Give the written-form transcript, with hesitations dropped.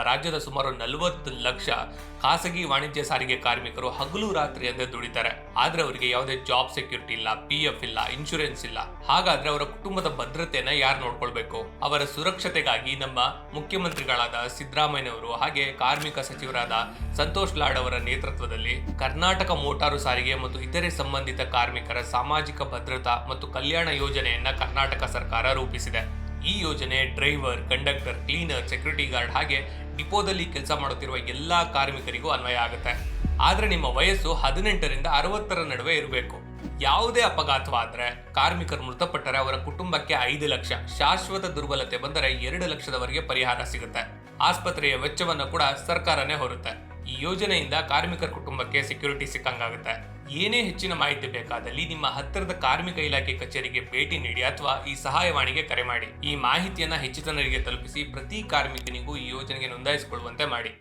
ರಾಜ್ಯದ ಸುಮಾರು 40 ಲಕ್ಷ ಖಾಸಗಿ ವಾಣಿಜ್ಯ ಸಾರಿಗೆ ಕಾರ್ಮಿಕರು ಹಗಲು ರಾತ್ರಿ ಅಂದೇ ದುಡಿತಾರೆ. ಆದ್ರೆ ಅವರಿಗೆ ಯಾವುದೇ ಜಾಬ್ ಸೆಕ್ಯೂರಿಟಿ ಇಲ್ಲ, PF ಇಲ್ಲ, ಇನ್ಶೂರೆನ್ಸ್ ಇಲ್ಲ. ಹಾಗಾದ್ರೆ ಅವರ ಕುಟುಂಬದ ಭದ್ರತೆಯನ್ನ ಯಾರು ನೋಡ್ಕೊಳ್ಬೇಕು? ಅವರ ಸುರಕ್ಷತೆಗಾಗಿ ನಮ್ಮ ಮುಖ್ಯಮಂತ್ರಿಗಳಾದ ಸಿದ್ದರಾಮಯ್ಯನವರು ಹಾಗೆ ಕಾರ್ಮಿಕ ಸಚಿವರಾದ ಸಂತೋಷ್ ಲಾಡ್ ಅವರ ನೇತೃತ್ವದಲ್ಲಿ ಕರ್ನಾಟಕ ಮೋಟಾರು ಸಾರಿಗೆ ಮತ್ತು ಇತರೆ ಸಂಬಂಧಿತ ಕಾರ್ಮಿಕರ ಸಾಮಾಜಿಕ ಭದ್ರತಾ ಮತ್ತು ಕಲ್ಯಾಣ ಯೋಜನೆಯನ್ನ ಕರ್ನಾಟಕ ಸರ್ಕಾರ ರೂಪಿಸಿದೆ. ಈ ಯೋಜನೆ driver, conductor, cleaner, security guard ಹಾಗೆ ಡಿಪೋದಲ್ಲಿ ಕೆಲಸ ಮಾಡುತ್ತಿರುವ ಎಲ್ಲಾ ಕಾರ್ಮಿಕರಿಗೂ ಅನ್ವಯ ಆಗುತ್ತೆ. ಆದ್ರೆ ನಿಮ್ಮ ವಯಸ್ಸು 18ರಿಂದ 60ರ ನಡುವೆ ಇರಬೇಕು. ಯಾವುದೇ ಅಪಘಾತವಾದ್ರೆ, ಕಾರ್ಮಿಕರು ಮೃತಪಟ್ಟರೆ ಅವರ ಕುಟುಂಬಕ್ಕೆ 5 ಲಕ್ಷ, ಶಾಶ್ವತ ದುರ್ಬಲತೆ ಬಂದರೆ 2 ಲಕ್ಷದವರೆಗೆ ಪರಿಹಾರ ಸಿಗುತ್ತೆ. ಆಸ್ಪತ್ರೆಯ ವೆಚ್ಚವನ್ನು ಕೂಡ ಸರ್ಕಾರನೇ ಹೊರುತ್ತೆ. ಈ ಯೋಜನೆಯಿಂದ ಕಾರ್ಮಿಕರ ಕುಟುಂಬಕ್ಕೆ ಸೆಕ್ಯೂರಿಟಿ ಸಿಕ್ಕಂಗಾಗುತ್ತೆ. ಏನೇ ಹೆಚ್ಚಿನ ಮಾಹಿತಿ ಬೇಕಾದಲ್ಲಿ ನಿಮ್ಮ ಹತ್ತಿರದ ಕಾರ್ಮಿಕ ಇಲಾಖೆ ಕಚೇರಿಗೆ ಭೇಟಿ ನೀಡಿ ಅಥವಾ ಈ ಸಹಾಯವಾಣಿಗೆ ಕರೆ ಮಾಡಿ. ಈ ಮಾಹಿತಿಯನ್ನ ಹೆಚ್ಚು ಜನರಿಗೆ ತಲುಪಿಸಿ ಪ್ರತಿ ಕಾರ್ಮಿಕನಿಗೂ ಈ ಯೋಜನೆಗೆ ನೋಂದಾಯಿಸಿಕೊಳ್ಳುವಂತೆ ಮಾಡಿ.